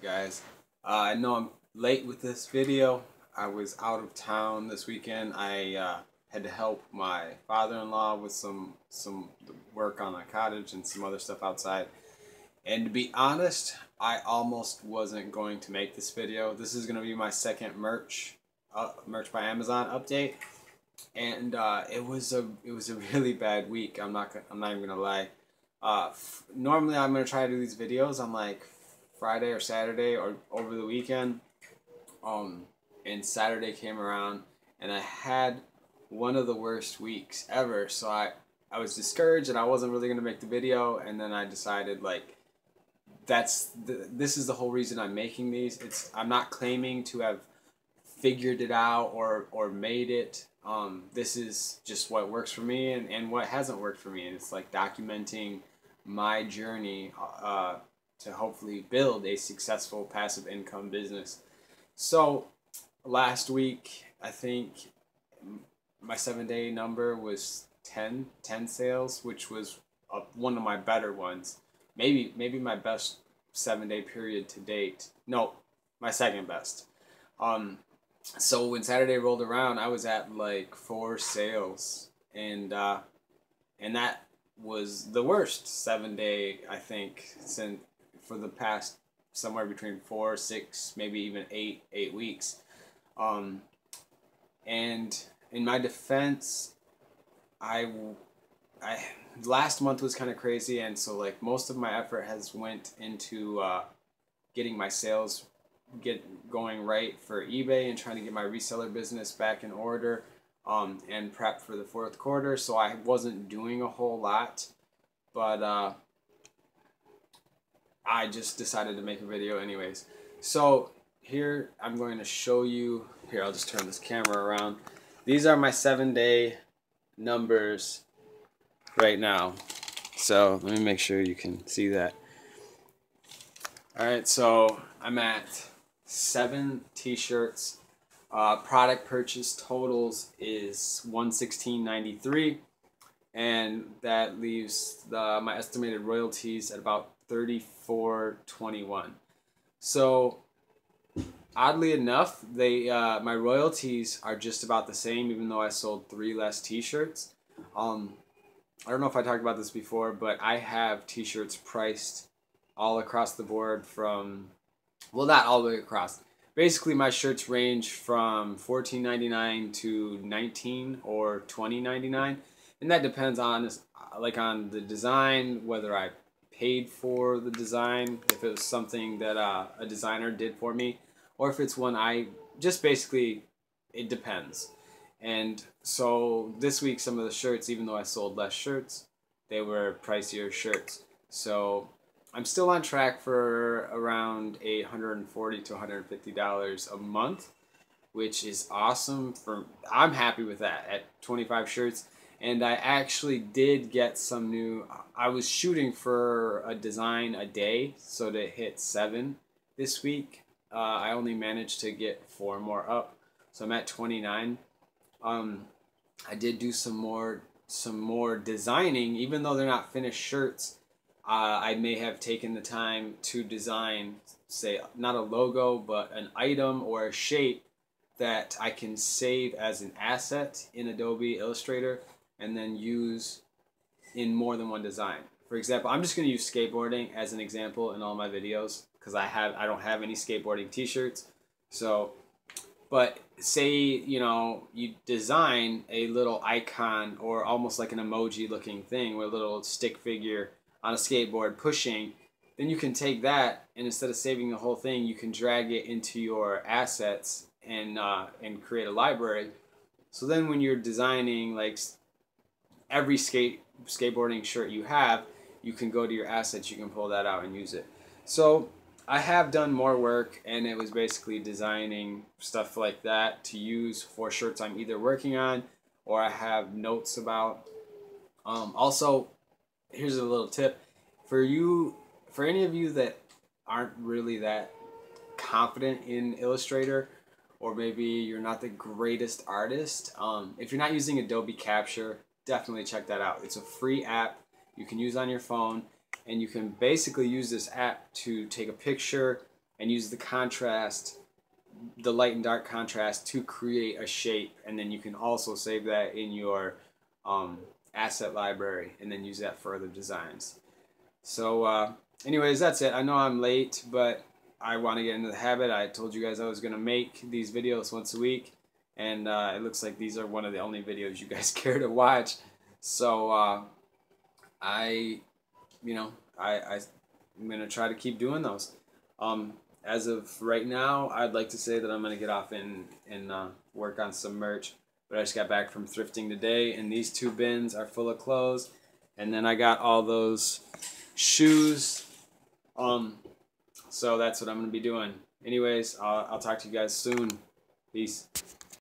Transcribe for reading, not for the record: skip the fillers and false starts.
Guys? I know I'm late with this video. I was out of town this weekend. I had to help my father-in-law with some work on a cottage and some other stuff outside. And to be honest, I almost wasn't going to make this video. This is going to be my second merch by Amazon update, and it was a really bad week. I'm not even gonna lie. Normally I'm gonna try to do these videos on like Friday or Saturday or over the weekend. Um, and Saturday came around and I had one of the worst weeks ever. So I was discouraged and I wasn't really gonna make the video. And then I decided like this is the whole reason I'm making these. I'm not claiming to have figured it out or made it. This is just what works for me and what hasn't worked for me. And it's like documenting my journey to hopefully build a successful passive income business. So last week, I think my 7-day number was 10 sales, which was one of my better ones. Maybe my best 7-day period to date. No, my second best. Um, so when Saturday rolled around, I was at like 4 sales, and that was the worst 7-day I think since for the past somewhere between 4, 6, maybe even 8 weeks. Um, and in my defense, I I last month was kind of crazy, and so like most of my effort has went into getting my sales get going right for eBay and trying to get my reseller business back in order, and prep for the fourth quarter. So I wasn't doing a whole lot, but I just decided to make a video anyways. So here I'm going to show you. Here, I'll just turn this camera around. These are my 7-day numbers right now. So let me make sure you can see that. Alright, so I'm at 7 t-shirts. Product purchase totals is $116.93, and that leaves my estimated royalties at about $34.21. So oddly enough, my royalties are just about the same, even though I sold 3 less t-shirts. I don't know if I talked about this before, but I have t-shirts priced all across the board from, well, not all the way across. Basically, my shirts range from $14.99 to $19 or $20.99, and that depends on the design, whether I paid for the design, if it was something that a designer did for me, or if it's one I just basically, it depends. And so this week, some of the shirts, even though I sold less shirts, they were pricier shirts. So I'm still on track for around $140 to $150 a month, which is awesome. I'm happy with that at 25 shirts. And I actually did get some new. I was shooting for a design a day, so to hit 7 this week, I only managed to get 4 more up, so I'm at 29. I did do some more designing, even though they're not finished shirts. I may have taken the time to design, say, not a logo, but an item or a shape that I can save as an asset in Adobe Illustrator and then use in more than one design. For example, I'm just going to use skateboarding as an example in all my videos because I don't have any skateboarding t-shirts. So, but say, you design a little icon or almost like an emoji looking thing with a little stick figure on a skateboard pushing, then you can take that, and instead of saving the whole thing, you can drag it into your assets and create a library. So then when you're designing like every skateboarding shirt you have, you can go to your assets, you can pull that out and use it. So I have done more work, and it was basically designing stuff like that to use for shirts I'm either working on or I have notes about. Also, here's a little tip for any of you that aren't really that confident in Illustrator, or maybe you're not the greatest artist. If you're not using Adobe Capture, definitely check that out. It's a free app you can use on your phone, and you can basically use this app to take a picture and use the contrast, the light and dark contrast, to create a shape, and then you can also save that in your asset library and then use that for other designs. So anyways, that's it. I know I'm late, but I want to get into the habit. I told you guys I was going to make these videos once a week, and it looks like these are one of the only videos you guys care to watch. So I'm going to try to keep doing those. As of right now, I'd like to say that I'm going to get off and work on some merch. But I just got back from thrifting today, and these 2 bins are full of clothes. And then I got all those shoes. So that's what I'm going to be doing. Anyways, I'll talk to you guys soon. Peace.